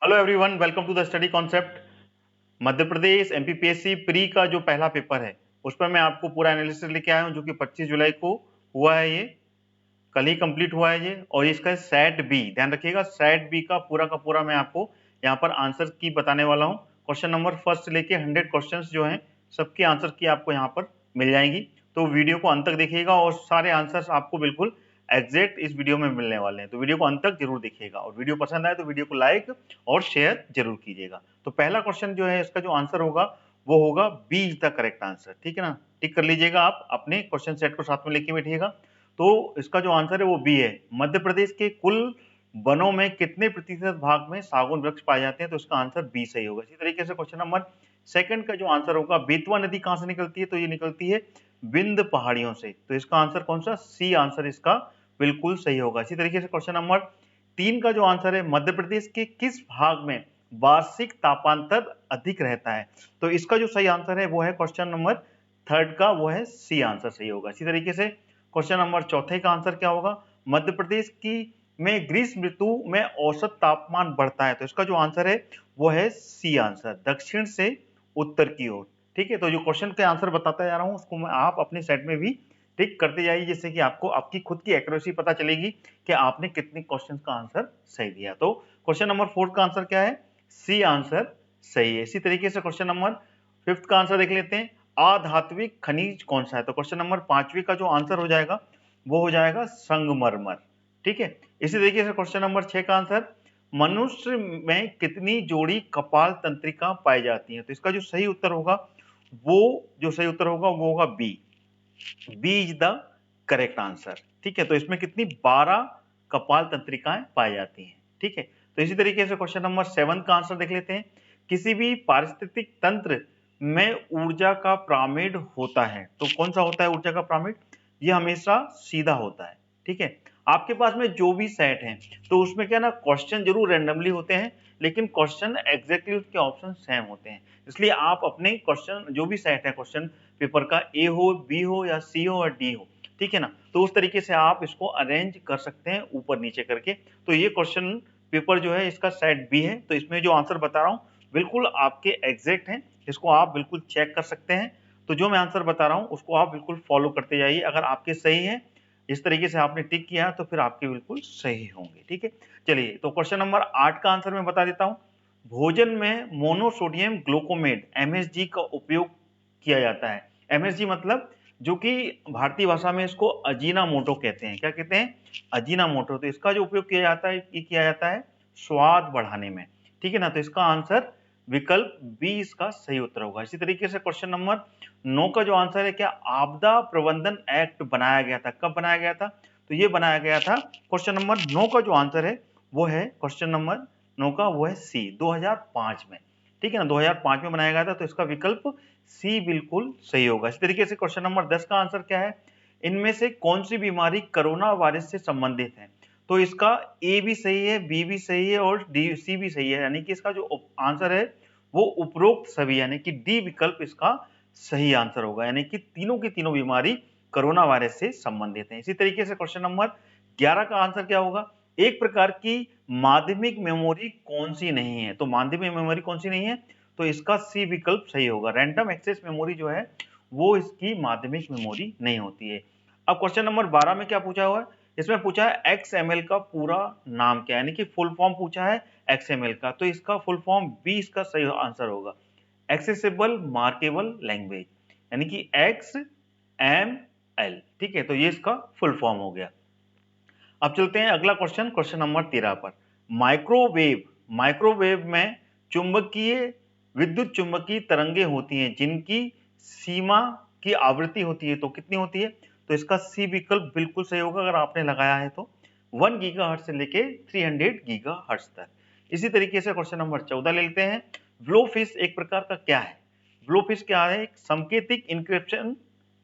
Hello everyone, welcome to the study concept. Madhya Pradesh MPPSC pre का जो पहला पेपर है उस पर मैं आपको पूरा एनालिसिस लेके आया हूं, जो कि 25 जुलाई को हुआ है। ये कल ही कंप्लीट हुआ है ये, और इसका सेट बी, ध्यान रखिएगा, सेट बी का पूरा मैं आपको यहाँ पर आंसर की बताने वाला हूँ। क्वेश्चन नंबर फर्स्ट से लेके 100 क्वेश्चन जो हैं सबके आंसर की आपको यहाँ पर मिल जाएंगी। तो वीडियो को अंत तक देखिएगा और सारे आंसर आपको बिल्कुल एग्जैक्ट इस वीडियो में मिलने वाले हैं। तो वीडियो को अंत तक जरूर देखिएगा, और वीडियो पसंद आए तो वीडियो को लाइक और शेयर जरूर कीजिएगा। तो पहला क्वेश्चन जो है, इसका जो आंसर होगा वो होगा B is the correct answer. ठीक है ना, टिक कर लीजिएगा, आप अपने क्वेश्चन सेट को साथ में लेके बैठिएगा। तो इसका जो आंसर है वो बी है। मध्य प्रदेश के कुल वनों में कितने प्रतिशत भाग में सागौन वृक्ष पाए जाते हैं? तो इसका आंसर बी सही होगा। इसी तरीके से क्वेश्चन नंबर सेकंड का जो आंसर होगा, बेतवा नदी कहां से निकलती है? तो ये निकलती है विंध्य पहाड़ियों से। तो इसका आंसर कौन सा? सी आंसर इसका बिल्कुल सही होगा। इसी तरीके से क्वेश्चन नंबर 3 का जो आंसर है, मध्य प्रदेश के किस भाग में वार्षिक तापांतर अधिक रहता है? तो इसका जो सही आंसर है वो है क्वेश्चन नंबर थर्ड का, वो है सी आंसर सही होगा। इसी तरीके से क्वेश्चन नंबर चौथे का आंसर क्या होगा? मध्य प्रदेश की में ग्रीष्म ऋतु में औसत तापमान बढ़ता है। तो इसका जो आंसर है वो है सी आंसर, दक्षिण से उत्तर की ओर। ठीक है, तो जो क्वेश्चन के आंसर बताता जा रहा हूं उसको मैं आप अपने सेट में भी टिक करते जाइए, जिससे कि आपको आपकी खुद की एक्यूरेसी पता चलेगी कि आपने कितने क्वेश्चन का आंसर सही दिया। तो क्वेश्चन नंबर 4 का आंसर क्या है? सी आंसर सही है। इसी तरीके से क्वेश्चन नंबर 5 का आंसर देख लेते हैं, अधात्विक खनिज कौन सा है? तो क्वेश्चन नंबर 5वीं का जो आंसर हो जाएगा वो हो जाएगा संगमरमर। ठीक है, इसी तरीके से क्वेश्चन नंबर 6 का आंसर, मनुष्य में कितनी जोड़ी कपाल तंत्रिका पाई जाती है? तो इसका जो सही उत्तर होगा वो होगा B. B is the correct answer. ठीक है, तो इसमें कितनी 12 कपाल तंत्रिकाएं पाई जाती हैं। ठीक है, तो इसी तरीके से क्वेश्चन नंबर 7 का आंसर देख लेते हैं, किसी भी पारिस्थितिक तंत्र में ऊर्जा का पिरामिड होता है। तो कौन सा होता है ऊर्जा का पिरामिड? ये हमेशा सीधा होता है। ठीक है, आपके पास में जो भी सेट है तो उसमें क्या ना, क्वेश्चन जरूर रैंडमली होते हैं लेकिन क्वेश्चन एग्जैक्टली उसके ऑप्शन सेम होते हैं। इसलिए आप अपने क्वेश्चन जो भी सेट है क्वेश्चन पेपर का, ए हो, बी हो या सी हो और डी हो, ठीक है ना, तो उस तरीके से आप इसको अरेंज कर सकते हैं ऊपर नीचे करके। तो ये क्वेश्चन पेपर जो है इसका सेट बी है। तो इसमें जो आंसर बता रहा हूं बिल्कुल आपके एग्जैक्ट हैं, इसको आप बिल्कुल चेक कर सकते हैं। तो जो मैं आंसर बता रहा हूं उसको आप बिल्कुल फॉलो करते जाइए। अगर आपके सही है, इस तरीके से आपने टिक किया तो फिर आपके बिल्कुल सही होंगे। ठीक है, चलिए तो क्वेश्चन नंबर 8 का आंसर मैं बता देता हूं, भोजन में मोनोसोडियम ग्लूकोमेट एमएसजी का उपयोग किया जाता है। एमएसजी मतलब, जो कि भारतीय भाषा में इसको अजीनामोटो कहते हैं। क्या कहते हैं? अजीनामोटो। तो इसका जो उपयोग किया जाता है, ये किया जाता है स्वाद बढ़ाने में। ठीक है ना, तो इसका आंसर विकल्प बी इसका सही उत्तर होगा। इसी तरीके से क्वेश्चन नंबर 9 का जो आंसर है, क्या आपदा प्रबंधन एक्ट बनाया गया था? कब बनाया गया था? तो ये बनाया गया था, क्वेश्चन नंबर 9 का जो आंसर है वो है क्वेश्चन नंबर 9 का, वो है सी, 2005 में। ठीक है ना, 2005 में बनाया गया था। तो इसका विकल्प सी बिल्कुल सही होगा। इस तरीके से क्वेश्चन नंबर 10 का आंसर क्या है, इनमें से कौन सी बीमारी कोरोना वायरस से संबंधित है? तो इसका ए भी सही है, बी भी सही है और डी सी भी सही है, यानी कि इसका जो आंसर है वो उपरोक्त सभी, यानी कि डी विकल्प इसका सही आंसर होगा। यानी कि तीनों की तीनों बीमारी कोरोना वायरस से संबंधित है। इसी तरीके से क्वेश्चन नंबर 11 का आंसर क्या होगा, एक प्रकार की माध्यमिक मेमोरी कौन सी नहीं है? तो माध्यमिक मेमोरी कौन सी नहीं है? तो इसका सी विकल्प सही होगा। रैंडम एक्सेस मेमोरी जो है वो इसकी माध्यमिक मेमोरी नहीं होती है। अब क्वेश्चन नंबर 12 में क्या पूछा हुआ है, इसमें पूछा है एक्सएमएल का पूरा नाम क्या है, यानी कि फुल फॉर्म पूछा है एक्सएमएल का। तो इसका फुल फॉर्म बी इसका सही आंसर होगा, एक्सेसिबल मार्केबल लैंग्वेज, यानी कि XML। ठीक है, तो ये इसका फुल फॉर्म हो गया। अब चलते हैं अगला क्वेश्चन, क्वेश्चन नंबर 13 पर। माइक्रोवेव में चुंबकीय विद्युत चुंबकीय तरंगे होती हैं जिनकी सीमा की आवृत्ति होती है। तो कितनी होती है? तो इसका सी विकल्प बिल्कुल सही होगा अगर आपने लगाया है तो, 1 गीगाहर्ट्ज से लेके 300 गीगाहर्ट्ज तक। इसी तरीके से क्वेश्चन नंबर 14 ले लेते हैं, ब्लोफिश एक प्रकार का क्या है? ब्लोफिश क्या है? एक संकेतिक इंक्रिप्शन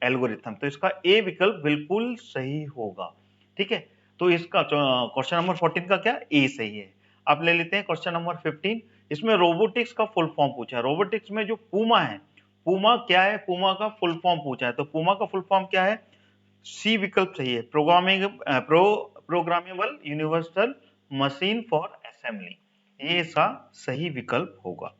एल्गोरिथम। तो इसका ए विकल्प बिल्कुल सही होगा। ठीक है, तो इसका क्वेश्चन नंबर 14 का क्या, ए सही है। अब ले लेते हैं क्वेश्चन नंबर 15, इसमें रोबोटिक्स का फुल फॉर्म पूछा है। रोबोटिक्स में जो पूमा है, पूमा क्या है? पूमा का फुल फॉर्म पूछा है। तो पूमा का फुल फॉर्म क्या है? सी विकल्प सही है, programmable universal machine for assembly. ये इसका सही विकल्प होगा।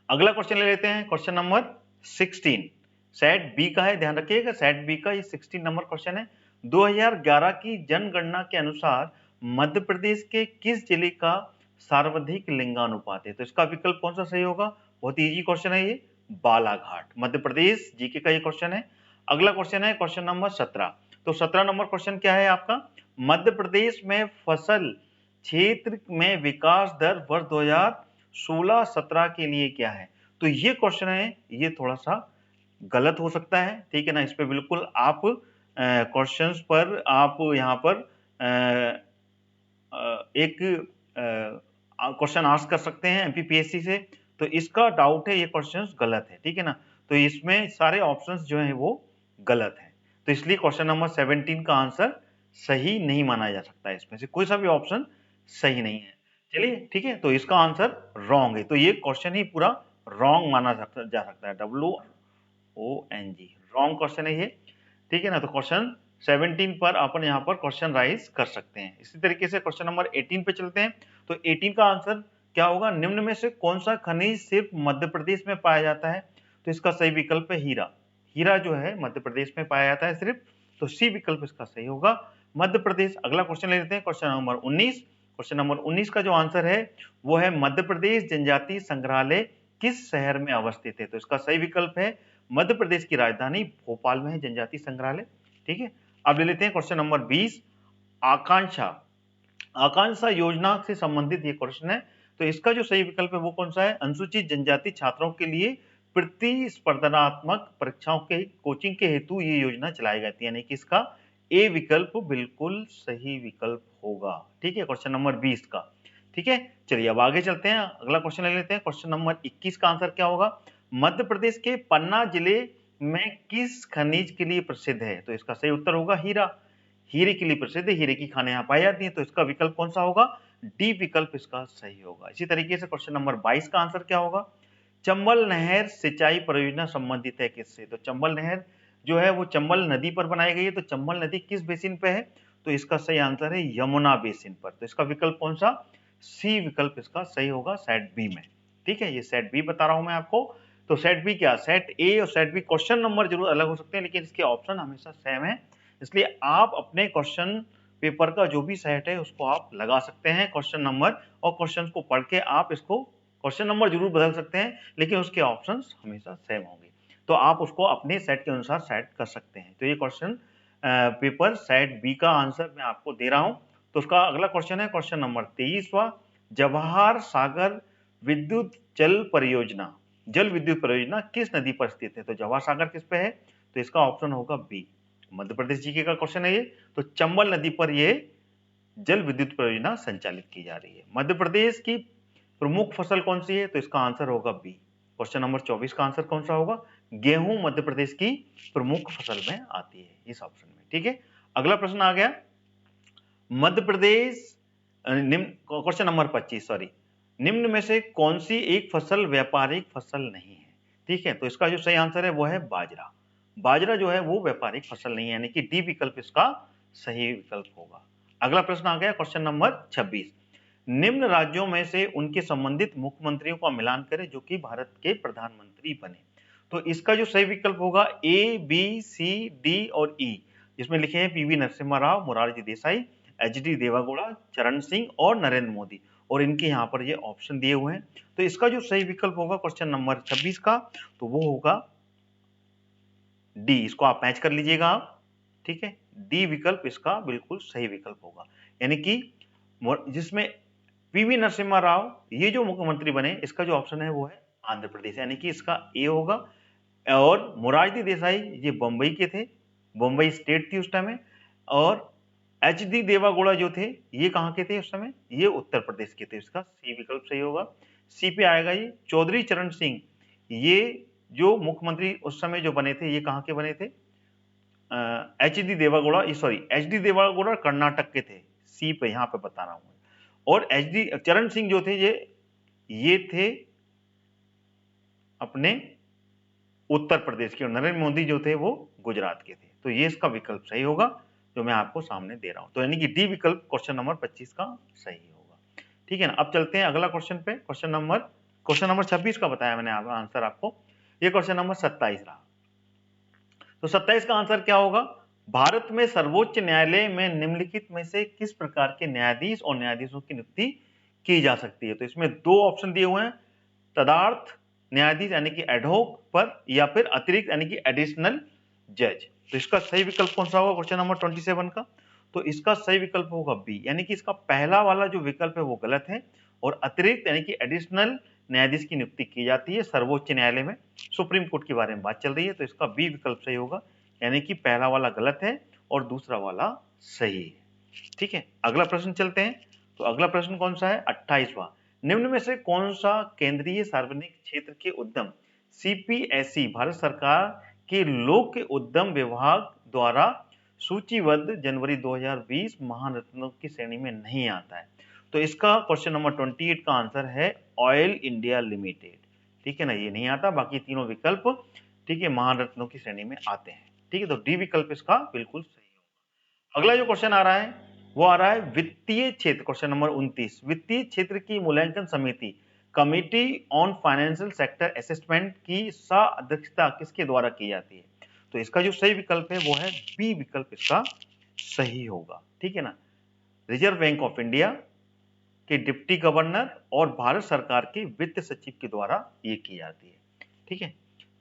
अगला क्वेश्चन ले लेते हैं, क्वेश्चन नंबर 16 सेट बी का है, ध्यान रखिएगा सेट बी का ये 16 नंबर क्वेश्चन है। 2011 की जनगणना के अनुसार मध्य प्रदेश के किस जिले का सर्वाधिक लिंगानुपात है? तो इसका विकल्प कौन सा सही होगा? बहुत इजी क्वेश्चन है ये, बालाघाट, मध्य प्रदेश जीके का ये क्वेश्चन है। अगला क्वेश्चन है क्वेश्चन नंबर 17। तो 17 नंबर क्वेश्चन क्या है आपका? मध्य प्रदेश में फसल क्षेत्र में विकास दर वर्ष 2016-17 के लिए क्या है? तो ये क्वेश्चन है, ये थोड़ा सा गलत हो सकता है, ठीक है ना। इस पे बिल्कुल आप क्वेश्चंस पर आप यहाँ पर एक क्वेश्चन आस्क कर सकते हैं एमपीपीएससी से। तो इसका डाउट है ये क्वेश्चंस गलत है, ठीक है ना। तो इसमें सारे ऑप्शंस जो हैं वो गलत हैं, तो इसलिए क्वेश्चन नंबर 17 का आंसर सही नहीं माना जा सकता है। इसमें से कोई सा भी ऑप्शन सही नहीं है। चलिए ठीक है, तो इसका आंसर रॉन्ग है, तो ये क्वेश्चन ही पूरा रॉन्ग माना जा सकता है, WONG रॉन्ग क्वेश्चन है ये, ठीक है ना। तो क्वेश्चन 17 पर अपन यहाँ पर क्वेश्चन राइज कर सकते हैं। इसी तरीके से क्वेश्चन नंबर 18 पे चलते हैं। तो 18 का आंसर क्या होगा? निम्न में से कौन सा खनिज सिर्फ मध्य प्रदेश में पाया जाता है? तो इसका सही विकल्प है हीरा। हीरा जो है मध्य प्रदेश में पाया जाता है सिर्फ, तो सी विकल्प इसका सही होगा, मध्य प्रदेश। अगला क्वेश्चन ले लेते हैं, क्वेश्चन नंबर 19। क्वेश्चन नंबर 19 का जो आंसर है वो है मध्य प्रदेश जनजातीय संग्रहालय किस शहर में अवस्थित है? तो इसका सही विकल्प है मध्य प्रदेश की राजधानी भोपाल में है जनजातीय संग्रहालय, ठीक है। अब ले लेते हैं क्वेश्चन नंबर 20, आकांक्षा। आकांक्षा योजना से संबंधित ये क्वेश्चन है, तो इसका जो सही विकल्प है वो कौन सा है? अनुसूचित जनजाति छात्रों के लिए प्रतिस्पर्धात्मक परीक्षाओं के कोचिंग के हेतु ये योजना चलाई जाती है, यानी कि इसका ए विकल्प बिल्कुल सही विकल्प होगा, ठीक है, क्वेश्चन नंबर 20 का, ठीक है। चलिए अब आगे चलते हैं, अगला क्वेश्चन ले लेते हैं। क्वेश्चन नंबर 21 का आंसर क्या होगा? मध्य प्रदेश के पन्ना जिले में किस खनिज के लिए प्रसिद्ध है? तो इसका सही उत्तर होगा हीरा। हीरे के लिए प्रसिद्ध है, हीरे की खानें यहाँ पाई जाती हैं, तो इसका विकल्प कौन सा होगा? डी विकल्प इसका सही होगा। इसी तरीके से क्वेश्चन नंबर 22 का आंसर क्या होगा? चंबल नहर सिंचाई परियोजना संबंधित है किससे? तो चंबल नहर जो है वो चंबल नदी पर बनाई गई है, तो चंबल नदी किस बेसिन पे है? तो इसका सही आंसर है यमुना बेसिन पर। तो इसका विकल्प कौन सा? सी विकल्प इसका सही होगा सेट बी में, ठीक है। ये सेट बी बता रहा हूं मैं आपको। तो सेट बी क्या? सेट ए और सेट बी क्वेश्चन नंबर जरूर अलग हो सकते हैं, लेकिन इसके ऑप्शन हमेशा सेम है, इसलिए आप अपने क्वेश्चन पेपर का जो भी सेट है उसको आप लगा सकते हैं क्वेश्चन नंबर, और क्वेश्चन को पढ़ के आप इसको क्वेश्चन नंबर जरूर बदल सकते हैं, लेकिन उसके ऑप्शंस हमेशा सेम होंगे, तो आप उसको अपने सेट के अनुसार सेट कर सकते हैं। तो ये क्वेश्चन पेपर सेट बी का आंसर मैं आपको दे रहा हूं। तो उसका अगला क्वेश्चन है क्वेश्चन नंबर 23वां, जवाहर सागर विद्युत जल विद्युत परियोजना किस नदी पर स्थित है? तो जवाहर सागर किस पे है? तो इसका ऑप्शन होगा बी, मध्य प्रदेश जीके का क्वेश्चन है ये। तो चंबल नदी पर ये जल विद्युत परियोजना संचालित की जा रही है। मध्य प्रदेश की प्रमुख फसल कौन सी है? तो इसका आंसर होगा बी। क्वेश्चन नंबर 24 का आंसर कौन सा होगा? गेहूं मध्य प्रदेश की प्रमुख फसल में आती है इस ऑप्शन में, ठीक है। अगला प्रश्न आ गया, मध्य प्रदेश निम्न क्वेश्चन नंबर 25 सॉरी, निम्न में से कौन सी एक फसल व्यापारिक फसल नहीं है? ठीक है, तो इसका जो सही आंसर है वो है बाजरा। बाजरा जो है वो व्यापारिक फसल नहीं है, यानी कि डी विकल्प इसका सही विकल्प होगा। अगला प्रश्न आ गया क्वेश्चन नंबर 26, निम्न राज्यों में से उनके संबंधित मुख्यमंत्रियों का मिलान करें जो कि भारत के प्रधानमंत्री बने। तो इसका जो सही विकल्प होगा ए बी सी डी और ई, जिसमें लिखे हैं पीवी नरसिम्हा राव, मोरारजी देसाई, एचडी देवागौड़ा, चरण सिंह और नरेंद्र मोदी, और इनके यहाँ पर ये ऑप्शन दिए हुए हैं। तो इसका जो सही विकल्प होगा क्वेश्चन नंबर 26 का, तो वो होगा डी, इसको आप मैच कर लीजिएगा आप, ठीक है। डी विकल्प इसका बिल्कुल सही विकल्प होगा, यानी कि जिसमें पीवी नरसिम्हा राव ये जो मुख्यमंत्री बने, इसका जो ऑप्शन है वो है आंध्र प्रदेश, यानी कि इसका ए होगा। और मोरारजी देसाई ये बंबई के थे, बंबई स्टेट थी उस टाइम, और एच डी देवागौड़ा जो थे ये कहाँ के थे उस समय? ये उत्तर प्रदेश के थे, इसका सी विकल्प सही होगा। सी पे आएगा ये चौधरी चरण सिंह, ये जो मुख्यमंत्री उस समय जो बने थे ये कहाँ के बने थे? H D Devegowda, sorry H D Devegowda Karnataka के थे, सी पे यहाँ पे बता रहा हूँ। और एच डी चरण सिंह जो थे ये थे अपने उत्तर प्रदेश के, और नरेंद्र मोदी जो थे वो गुजरात के थे। तो ये इसका विकल्प सही होगा जो मैं आपको सामने दे रहा हूं। तो यानी कि डी विकल्प क्वेश्चन नंबर 25 का सही होगा, ठीक है ना। अब चलते हैं अगला क्वेश्चन पे, क्वेश्चन नंबर 26 का बताया मैंने आंसर आपको, ये क्वेश्चन नंबर 27 रहा। तो 27 का आंसर क्या होगा, भारत में सर्वोच्च न्यायालय में निम्नलिखित में से किस प्रकार के न्यायाधीश और न्यायाधीशों की नियुक्ति की जा सकती है। तो इसमें दो ऑप्शन दिए हुए हैं, तदार्थ न्यायाधीश यानी कि एडहोक पर, या फिर अतिरिक्त यानी कि एडिशनल जज। तो इसका सही विकल्प कौन सा होगा क्वेश्चन नंबर 27 का, तो इसका सही विकल्प होगा बी, यानी कि इसका पहला वाला जो विकल्प है वो गलत है, और अतिरिक्त यानी कि एडिशनल न्यायाधीश की नियुक्ति की जाती है सर्वोच्च न्यायालय में, सुप्रीम कोर्ट के बारे में बात चल रही है, तो इसका बी विकल्प सही होगा, यानी कि पहला वाला गलत है और दूसरा वाला सही है। ठीक है, अगला प्रश्न चलते हैं। तो अगला प्रश्न कौन सा है, 28वां, निम्न में से कौन सा केंद्रीय सार्वजनिक क्षेत्र के उद्यम सीपीएसई भारत सरकार के लोक उद्यम विभाग द्वारा सूचीबद्ध जनवरी 2020 महारत्नों की श्रेणी में नहीं आता है। तो इसका क्वेश्चन नंबर 28 का आंसर है ऑयल इंडिया लिमिटेड। ठीक है ना, ये नहीं आता, बाकी तीनों विकल्प ठीक है महारत्नों की श्रेणी में आते हैं। ठीक है, तो डी विकल्प इसका बिल्कुल सही होगा। अगला जो क्वेश्चन आ रहा है वो आ रहा है वित्तीय क्षेत्र, क्वेश्चन नंबर 29, वित्तीय क्षेत्र की मूल्यांकन समिति committee on financial sector assessment की अध्यक्षता किसके द्वारा की जाती है। तो इसका जो सही विकल्प है वो है बी विकल्प इसका सही होगा। ठीक है ना, रिजर्व बैंक ऑफ इंडिया के डिप्टी गवर्नर और भारत सरकार के वित्त सचिव के द्वारा ये की जाती है। ठीक है,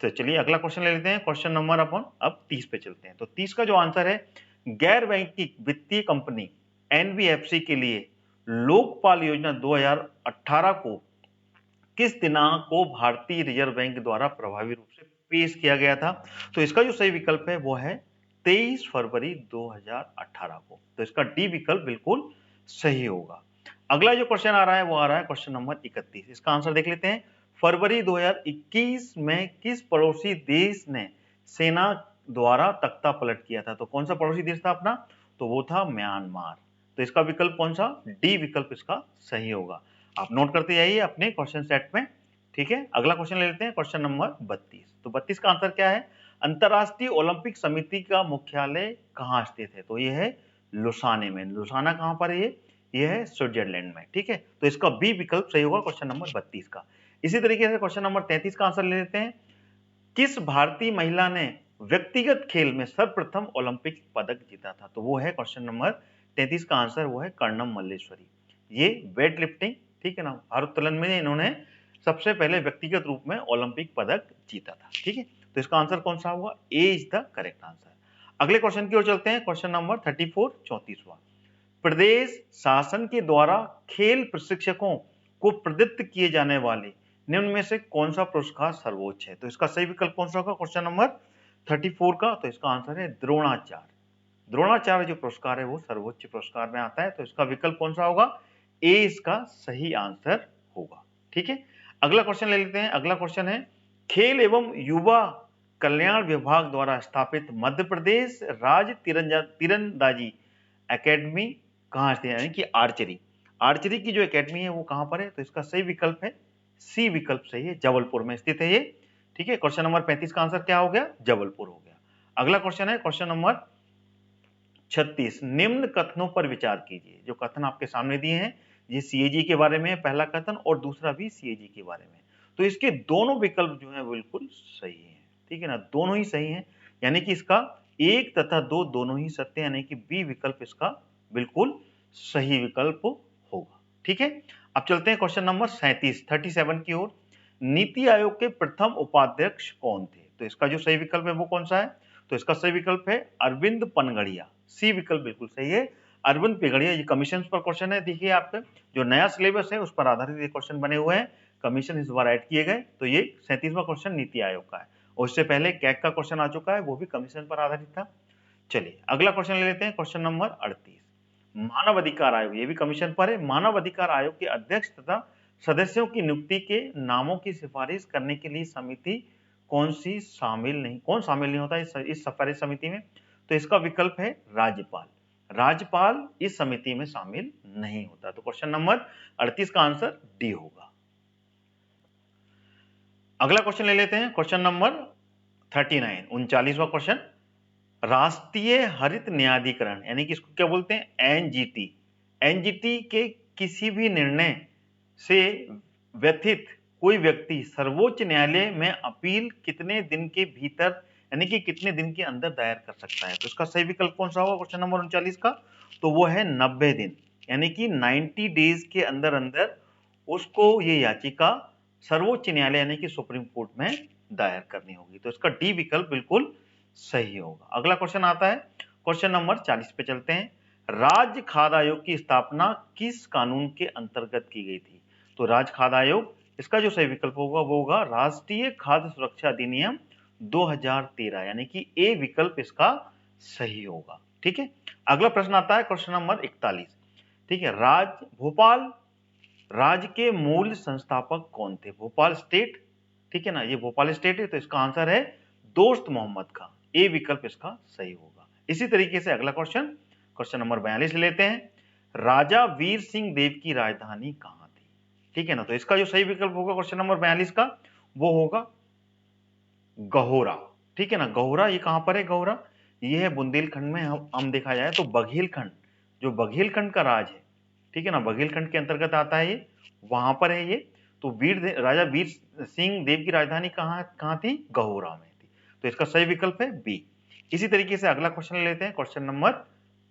तो चलिए अगला क्वेश्चन ले लेते हैं, क्वेश्चन नंबर अपन अब 30 पे चलते हैं। तो 30 का जो आंसर है, गैर बैंकिंग वित्तीय कंपनी एनबीएफसी के लिए लोकपाल योजना 2018 को किस दिनांक को भारतीय रिजर्व बैंक द्वारा प्रभावी रूप से पेश किया गया था। तो इसका जो सही विकल्प है वो है 23 फरवरी 2018 को। तो इसका डी विकल्प बिल्कुल सही होगा। अगला जो क्वेश्चन आ रहा है वो आ रहा है क्वेश्चन नंबर 31, इसका आंसर देख लेते हैं। फरवरी 2021 में किस पड़ोसी देश ने सेना द्वारा तख्ता पलट किया था। तो कौन सा पड़ोसी देश था अपना, तो वो था म्यांमार। तो इसका विकल्प कौन सा, डी विकल्प इसका सही होगा। आप नोट करते जाइए अपने क्वेश्चन सेट में। ठीक है, अगला क्वेश्चन ले लेते हैं, क्वेश्चन नंबर 32। तो 32 का आंसर क्या है, अंतरराष्ट्रीय ओलंपिक समिति का मुख्यालय कहाँ स्थित है। तो ये है लुसाने में। लुसाना कहाँ पर है, ये है स्विट्जरलैंड में। ठीक है, तो इसका बी विकल्प सही होगा क्वेश्चन नंबर 32 का। इसी तरीके से क्वेश्चन नंबर 33 का आंसर ले लेते हैं, किस भारतीय महिला ने व्यक्तिगत खेल में सर्वप्रथम ओलंपिक पदक जीता था। तो वो है क्वेश्चन नंबर 33 का आंसर, वो है कर्णम मल्लेश्वरी। ये वेट लिफ्टिंग, ठीक है ना, भारोत्तोलन में इन्होंने सबसे पहले व्यक्तिगत रूप में ओलंपिक पदक जीता था। ठीक है, तो इसका आंसर कौन सा होगा, ए इज द करेक्ट आंसर। अगले क्वेश्चन की ओर चलते हैं, क्वेश्चन नंबर 34 34वां, प्रदेश शासन के द्वारा खेल प्रशिक्षकों को प्रदत्त किए जाने वाले निम्न में से कौन सा पुरस्कार सर्वोच्च है। तो इसका सही विकल्प कौन सा होगा क्वेश्चन नंबर 34 का, तो इसका आंसर है द्रोणाचार्य। द्रोणाचार्य जो पुरस्कार है वो सर्वोच्च पुरस्कार में आता है, तो इसका विकल्प कौन सा होगा, ए इसका सही आंसर होगा। ठीक है, अगला क्वेश्चन ले लेते हैं। अगला क्वेश्चन है, खेल एवं युवा कल्याण विभाग द्वारा स्थापित मध्य प्रदेश राज्य तीरंदाजी एकेडमी कहाँ स्थित है, यानी कि आर्चरी की जो एकेडमी है वो कहां पर है। तो इसका सही विकल्प है सी विकल्प सही है, जबलपुर में स्थित है ये। ठीक है, क्वेश्चन नंबर 35 का आंसर क्या हो गया, जबलपुर हो गया। अगला क्वेश्चन है क्वेश्चन नंबर 36, निम्न कथनों पर विचार कीजिए। जो कथन आपके सामने दिए हैं ये सीएजी के बारे में है, पहला कथन, और दूसरा भी सीएजी के बारे में। तो इसके दोनों विकल्प जो है बिल्कुल सही है। ठीक है ना, दोनों ही सही है, यानी कि इसका 1 तथा 2 दोनों ही सत्य, यानी कि बी विकल्प इसका बिल्कुल सही विकल्प होगा। ठीक है, अब चलते हैं क्वेश्चन नंबर 37 की ओर, नीति आयोग के प्रथम उपाध्यक्ष कौन थे। तो इसका जो सही विकल्प है वो कौन सा है, तो इसका सही विकल्प है अरविंद पनगड़िया। सी विकल्प बिल्कुल सही है, अरविंद पिगड़िया। ये कमीशन पर क्वेश्चन है, देखिए आपका जो नया सिलेबस है उस पर आधारित ये क्वेश्चन बने हुए हैं, कमीशन इस बार ऐड किए गए। तो ये 37वां क्वेश्चन नीति आयोग का है, और उससे पहले कैग का क्वेश्चन आ चुका है, वो भी कमीशन पर आधारित था। चलिए अगला क्वेश्चन ले लेते हैं, क्वेश्चन नंबर 38, मानव अधिकार आयोग, ये भी कमीशन पर है। मानव अधिकार आयोग के अध्यक्ष तथा सदस्यों की नियुक्ति के नामों की सिफारिश करने के लिए समिति कौन शामिल नहीं होता इस सिफारिश समिति में। तो इसका विकल्प है राज्यपाल। राज्यपाल इस समिति में शामिल नहीं होता। तो क्वेश्चन नंबर 38 का आंसर डी होगा। अगला क्वेश्चन ले लेते हैं, क्वेश्चन नंबर 39, 39वां क्वेश्चन, राष्ट्रीय हरित न्यायाधिकरण यानी कि इसको क्या बोलते हैं, एनजीटी, एनजीटी के किसी भी निर्णय से व्यथित कोई व्यक्ति सर्वोच्च न्यायालय में अपील कितने दिन के भीतर यानी कि कितने दिन के अंदर दायर कर सकता है? तो इसका सही विकल्प कौन सा होगा क्वेश्चन नंबर 39 का? तो वो है 90 दिन, यानी कि 90 डेज के अंदर अंदर उसको ये याचिका सर्वोच्च न्यायालय यानी कि सुप्रीम कोर्ट में दायर करनी होगी। तो इसका डी विकल्प बिल्कुल सही होगा। अगला क्वेश्चन आता है, क्वेश्चन नंबर 40 पे चलते हैं। राज्य खाद्य आयोग की स्थापना किस कानून के अंतर्गत की गई थी? तो राज्य खाद्य आयोग, इसका जो सही विकल्प होगा वो होगा राष्ट्रीय खाद्य सुरक्षा अधिनियम 2013, यानी कि ए विकल्प इसका सही होगा। ठीक है, अगला प्रश्न आता है क्वेश्चन नंबर 41। ठीक है, भोपाल राज्य के मूल संस्थापक कौन थे? भोपाल स्टेट, ठीक है ना, ये भोपाल स्टेट है, तो इसका आंसर है दोस्त मोहम्मद खां, ए विकल्प इसका सही होगा। इसी तरीके से अगला क्वेश्चन, क्वेश्चन नंबर 42 लेते हैं। राजा वीर सिंह देव की राजधानी कहां थी? ठीक है ना, तो इसका जो सही विकल्प होगा क्वेश्चन नंबर 42 का वो होगा गहोरा। ठीक है ना, गहोरा ये कहां पर है? गहोरा ये है बुंदेलखंड में। हम देखा जाए तो बघेलखंड, जो बघेलखंड का राज है, ठीक है ना, बघेलखंड के अंतर्गत आता है ये, वहां पर है ये। तो राजा वीर सिंह देव की राजधानी कहां थी? गहोरा में थी। तो इसका सही विकल्प है बी। इसी तरीके से अगला क्वेश्चन ले लेते हैं, क्वेश्चन नंबर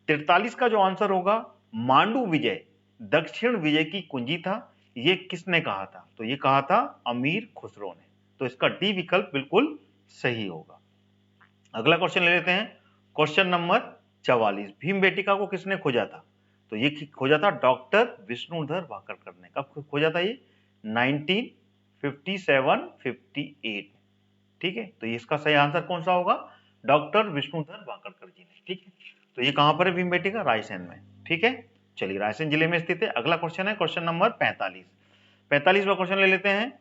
43 का जो आंसर होगा, मांडू विजय दक्षिण विजय की कुंजी था, ये किसने कहा था? तो ये कहा था अमीर खुसरो ने। तो इसका डी विकल्प बिल्कुल सही होगा। अगला क्वेश्चन ले लेते हैं, क्वेश्चन नंबर 44। भीमबेटिका को किसने खोजा था? तो ये खोजा था डॉक्टर विष्णुधर वाकरकर ने। कब खोजा था ये? 1957-58। ठीक है, तो इसका सही आंसर कौन सा होगा? डॉक्टर विष्णुधर वाकरकर जी ने। ठीक है, तो ये कहां पर है भीमबेटिका? रायसेन में। ठीक है, चलिए रायसेन जिले में स्थित है। अगला क्वेश्चन है क्वेश्चन नंबर 45। 45वां क्वेश्चन ले लेते हैं,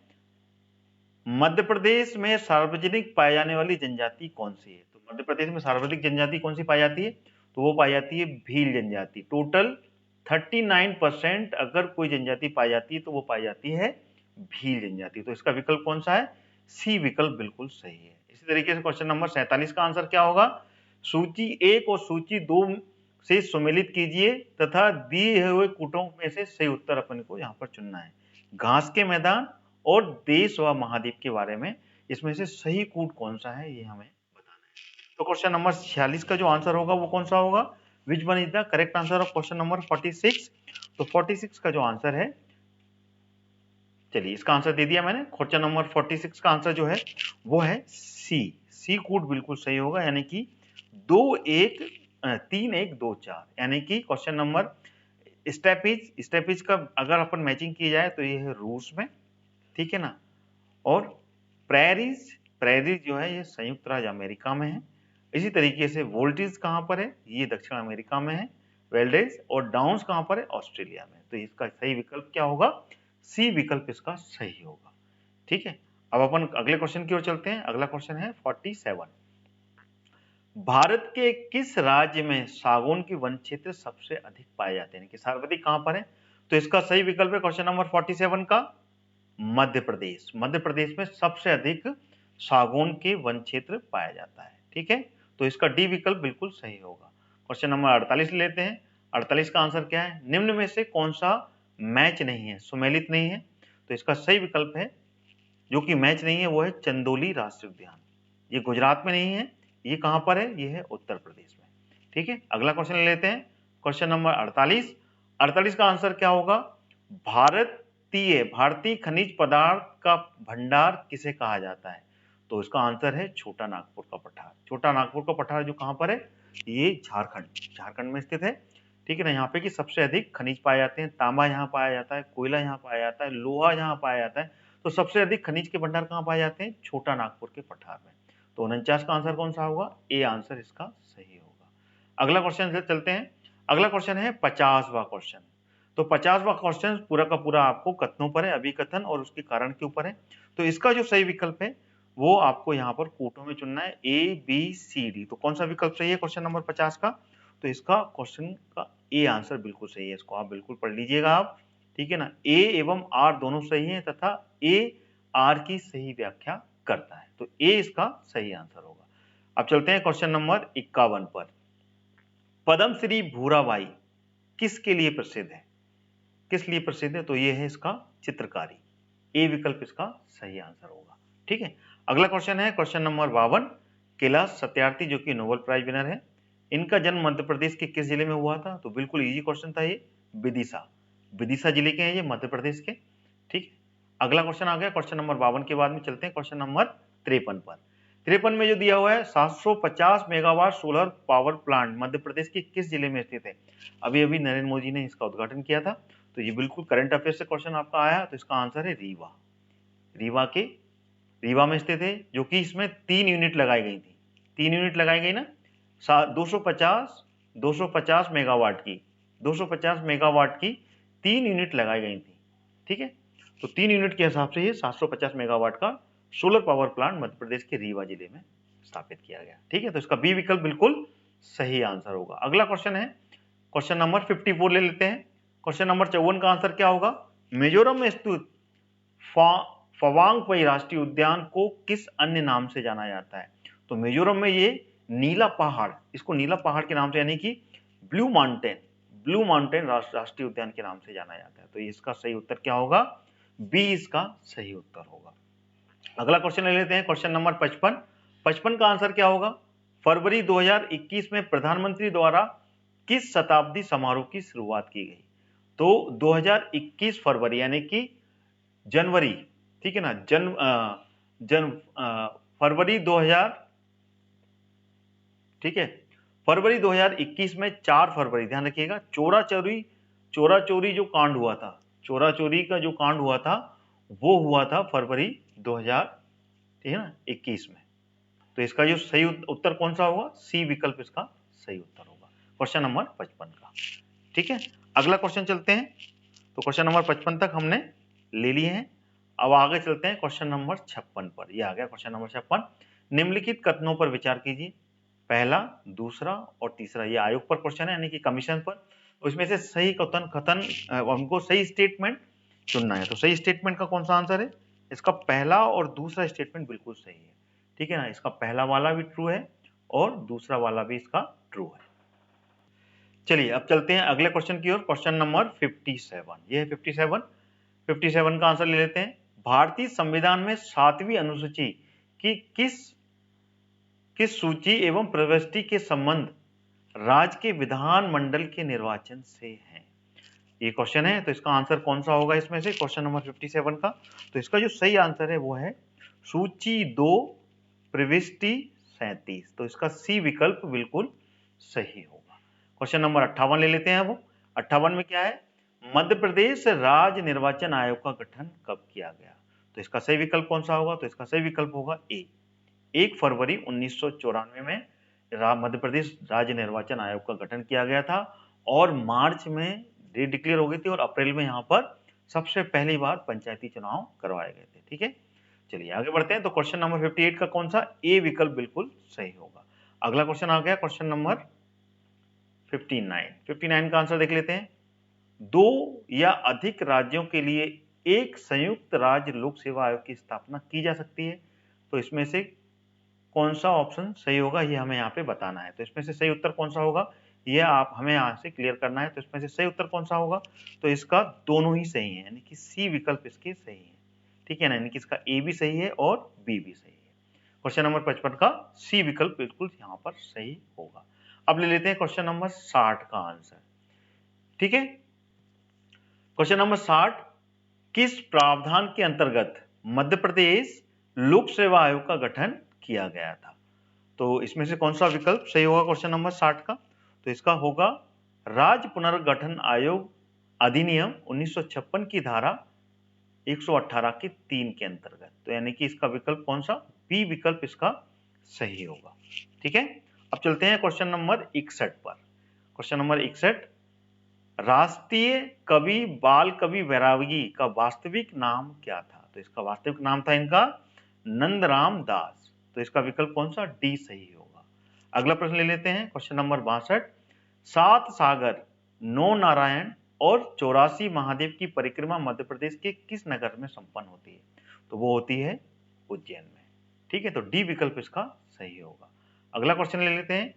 मध्य प्रदेश में सार्वजनिक पाई जाने वाली जनजाति कौन सी है? तो मध्य प्रदेश में सार्वजनिक जनजाति कौन सी पाई जाती है? तो वो पाई जाती है भील जनजाति। टोटल 39% अगर कोई जनजाति पाई जाती है तो वो पाई जाती है भील जनजाति। तो इसका विकल्प कौन सा है? सी विकल्प बिल्कुल सही है। इसी तरीके से क्वेश्चन नंबर 47 का आंसर क्या होगा? सूची 1 और सूची 2 से सुमेलित कीजिए तथा दिए हुए कूटों में से सही उत्तर अपन को यहाँ पर चुनना है। घास के मैदान और देश व महाद्वीप के बारे में इसमें से सही कूट कौन सा है ये हमें बताना है। तो क्वेश्चन नंबर 46 का जो आंसर होगा वो कौन सा होगा? Which one is the correct answer of question number 46? तो 46 का जो आंसर है, चलिए इसका आंसर दे दिया मैंने। क्वेश्चन नंबर 46 का आंसर जो है वो है सी। सी कूट बिल्कुल सही होगा, यानी कि 3-1-2-4, यानी कि क्वेश्चन नंबर स्टेपिज का अगर अपन मैचिंग की जाए तो ये है रूस में, ठीक है ना, और प्रेरीज जो है ये संयुक्त राज्य अमेरिका में है। इसी तरीके से वोल्टिज कहां पर है? ये दक्षिण अमेरिका में है। वेल्डेज और डाउन्स कहां पर है? ऑस्ट्रेलिया में। तो इसका सही विकल्प क्या होगा? सी विकल्प इसका सही होगा। ठीक है, अब अपन अगले क्वेश्चन की ओर चलते हैं। अगला क्वेश्चन है 47। भारत के किस राज्य में सागौन के वन क्षेत्र सबसे अधिक पाए जाते हैं? कि सर्वाधिक कहां पर है? तो इसका सही विकल्प है क्वेश्चन नंबर 47 का मध्य प्रदेश। मध्य प्रदेश में सबसे अधिक सागौन के वन क्षेत्र पाया जाता है। ठीक है, तो इसका डी विकल्प बिल्कुल सही होगा। क्वेश्चन नंबर 48 लेते हैं। 48 का आंसर क्या है? निम्न में से कौन सा मैच नहीं है, सुमेलित नहीं है? तो इसका सही विकल्प है, जो कि मैच नहीं है, वो है चंदोली राष्ट्रीय उद्यान। ये गुजरात में नहीं है, ये कहां पर है? ये है उत्तर प्रदेश में। ठीक है, अगला क्वेश्चन ले लेते हैं, क्वेश्चन नंबर 48। 48 का आंसर क्या होगा? भारतीय खनिज पदार्थ का भंडार किसे कहा जाता है? तो इसका आंसर है छोटा नागपुर का पठार। छोटा नागपुर का पठार जो कहां पर है? ये झारखंड में स्थित है। ठीक है ना, यहाँ पे कि सबसे अधिक खनिज पाए जाते हैं। तांबा यहाँ पाया जाता है, कोयला यहाँ पाया जाता है, लोहा यहाँ पाया जाता है। तो सबसे अधिक खनिज के भंडार कहाँ पाए जाते हैं? छोटा नागपुर के पठार में। तो 49 का आंसर कौन सा होगा? ए आंसर इसका सही होगा। अगला क्वेश्चन से चलते हैं। अगला क्वेश्चन है 50वां क्वेश्चन। तो 50वां क्वेश्चन पूरा का पूरा आपको कथनों पर है, अभिकथन और उसके कारण के ऊपर है। तो इसका जो सही विकल्प है वो आपको यहाँ पर कोटों में चुनना है, ए बी सी डी। तो कौन सा विकल्प सही है क्वेश्चन नंबर 50 का? तो इसका क्वेश्चन का ए आंसर बिल्कुल सही है। इसको आप बिल्कुल पढ़ लीजिएगा आप, ठीक है ना। ए एवं आर दोनों सही है तथा ए आर की सही व्याख्या करता है। तो ए इसका सही आंसर होगा। अब चलते हैं क्वेश्चन नंबर 51 पर। पद्मश्री भूराबाई किसके लिए प्रसिद्ध है? किस लिए प्रसिद्ध है? तो ये है इसका चित्रकारी। ए विकल्प इसका सही आंसर होगा। ठीक है, अगला क्वेश्चन है क्वेश्चन नंबर 52। कैलाश सत्यार्थी जो कि नोबेल प्राइज विनर है, इनका जन्म मध्य प्रदेश के किस जिले में हुआ था? तो बिल्कुल इजी क्वेश्चन था ये, विदिशा। विदिशा जिले के हैं ये, मध्य प्रदेश के। ठीक है, अगला क्वेश्चन आ गया क्वेश्चन नंबर 52 के बाद में चलते हैं क्वेश्चन नंबर 53 पर। 53 में जो दिया हुआ है 750 megawatt solar power plant Madhya Pradesh के किस जिले में स्थित है? अभी अभी नरेंद्र मोदी ने इसका उद्घाटन किया था, तो ये बिल्कुल करंट अफेयर से क्वेश्चन आपका आया, तो इसका आंसर है रीवा। रीवा में स्थित है, जो कि इसमें 3 यूनिट लगाई गई थी। 3 यूनिट लगाई गई ना, 250 मेगावाट की, 250 मेगावाट की 3 यूनिट लगाई गई थी। ठीक है, तो 3 यूनिट के हिसाब से ये 750 मेगावाट का solar power plant Madhya Pradesh के रीवा जिले में स्थापित किया गया। ठीक है, तो इसका बी विकल्प बिल्कुल सही आंसर होगा। अगला क्वेश्चन है क्वेश्चन नंबर 54 ले लेते हैं। क्वेश्चन नंबर 54 का आंसर क्या होगा? मिजोरम में स्थित फवांगपई राष्ट्रीय उद्यान को किस अन्य नाम से जाना जाता है? तो मिजोरम में ये नीला पहाड़, इसको नीला पहाड़ के नाम से यानी कि ब्लू माउंटेन राष्ट्रीय उद्यान के नाम से जाना जाता है। तो इसका सही उत्तर क्या होगा? बी इसका सही उत्तर होगा। अगला क्वेश्चन ले लेते हैं क्वेश्चन नंबर 55। 55 का आंसर क्या होगा? फरवरी 2021 में प्रधानमंत्री द्वारा किस शताब्दी समारोह की शुरुआत की गई? तो 2021 फरवरी यानी कि जनवरी, ठीक है ना, फरवरी 2000, ठीक है, फरवरी 2021 में 4 फरवरी, ध्यान रखिएगा, चोरा चोरी जो कांड हुआ था, चोरा चोरी का जो कांड हुआ था वो हुआ था फरवरी 2000, ठीक है ना, 21 में। तो इसका जो सही उत्तर कौन सा होगा? सी विकल्प इसका सही उत्तर होगा, क्वेश्चन नंबर 55 का। ठीक है, अगला क्वेश्चन चलते हैं। तो क्वेश्चन नंबर 55 तक हमने ले लिए हैं, अब आगे चलते हैं क्वेश्चन नंबर 56 पर। ये आ गया क्वेश्चन नंबर 56। निम्नलिखित कथनों पर विचार कीजिए, पहला, दूसरा और तीसरा। ये आयोग पर क्वेश्चन है यानी कि कमीशन पर, उसमें से सही कथन हमको सही स्टेटमेंट चुनना है। तो सही स्टेटमेंट का कौन सा आंसर है? इसका पहला और दूसरा स्टेटमेंट बिल्कुल सही है। ठीक है ना, इसका पहला वाला भी ट्रू है और दूसरा वाला भी इसका ट्रू है। चलिए अब चलते हैं अगले क्वेश्चन की ओर, क्वेश्चन नंबर 57। ये है 57। 57 का आंसर ले लेते हैं। भारतीय संविधान में 7वीं अनुसूची की किस सूची एवं प्रविष्टि के संबंध राज्य के विधान मंडल के निर्वाचन से है? ये क्वेश्चन है, तो इसका आंसर कौन सा होगा इसमें से, क्वेश्चन नंबर 57 का? तो इसका जो सही आंसर है वो है सूची 2 प्रविष्टि 37। तो इसका सी विकल्प बिल्कुल सही होगा। क्वेश्चन नंबर 58 ले लेते हैं। अब 58 में क्या है? मध्य प्रदेश राज्य निर्वाचन आयोग का गठन कब किया गया? तो इसका सही विकल्प कौन सा होगा? तो इसका सही विकल्प होगा ए, 1 फरवरी 1994 में मध्य प्रदेश राज्य निर्वाचन आयोग का गठन किया गया था और मार्च में डेट डिक्लेयर हो गई थी और अप्रैल में यहाँ पर सबसे पहली बार पंचायती चुनाव करवाए गए थे। ठीक है, चलिए आगे बढ़ते हैं। तो क्वेश्चन नंबर 58 का कौन सा? ए विकल्प बिल्कुल सही होगा। अगला क्वेश्चन आ गया क्वेश्चन नंबर 59। 59 का आंसर देख लेते हैं। 2 या अधिक राज्यों के लिए एक संयुक्त राज्य लोक सेवा आयोग की स्थापना की जा सकती है। तो इसमें से कौन सा ऑप्शन सही होगा ये हमें यहाँ पे बताना है। तो इसमें से सही उत्तर कौन सा होगा ये आप हमें यहाँ से क्लियर करना है। तो इसमें से सही उत्तर कौन सा होगा? तो इसका दोनों ही सही है, यानी कि सी विकल्प इसके सही है। ठीक है ना, यानी कि इसका ए भी सही है और बी भी सही है। क्वेश्चन नंबर 55 का सी विकल्प बिल्कुल यहाँ पर सही होगा। अब ले लेते हैं क्वेश्चन नंबर 60 का आंसर। ठीक है, क्वेश्चन नंबर 60, किस प्रावधान के अंतर्गत मध्य प्रदेश लोक सेवा आयोग का गठन किया गया था? तो इसमें से कौन सा विकल्प सही होगा क्वेश्चन नंबर 60 का? तो इसका होगा राज्य पुनर्गठन आयोग अधिनियम 1956 की धारा 118 के 3 के अंतर्गत। तो यानी कि इसका विकल्प कौन सा? बी विकल्प इसका सही होगा। ठीक है, अब चलते हैं क्वेश्चन नंबर 61 पर। क्वेश्चन नंबर 61, राष्ट्रीय कवि बाल कवि बैरागी का वास्तविक नाम क्या था? तो इसका वास्तविक नाम था इनका नंदराम दास। तो इसका विकल्प कौन सा? डी सही होगा। अगला प्रश्न ले लेते हैं क्वेश्चन नंबर 62, 7 सागर 9 नारायण और 84 महादेव की परिक्रमा मध्य प्रदेश के किस नगर में संपन्न होती है? तो वो होती है उज्जैन में। ठीक है, तो डी विकल्प इसका सही होगा। अगला क्वेश्चन ले लेते हैं।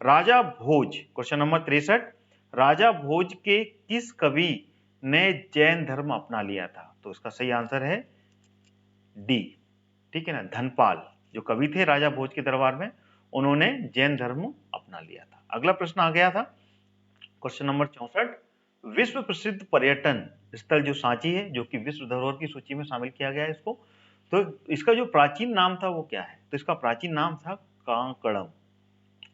राजा भोज, क्वेश्चन नंबर 63, राजा भोज के किस कवि ने जैन धर्म अपना लिया था? तो इसका सही आंसर है डी, ठीक है ना, धनपाल जो कवि थे राजा भोज के दरबार में, उन्होंने जैन धर्म अपना लिया था। अगला प्रश्न आ गया था क्वेश्चन नंबर 64, विश्व प्रसिद्ध पर्यटन स्थल जो सांची है, जो कि विश्व धरोहर की सूची में शामिल किया गया है इसको, तो इसका जो प्राचीन नाम था वो क्या है? तो इसका प्राचीन नाम था कांकड़म,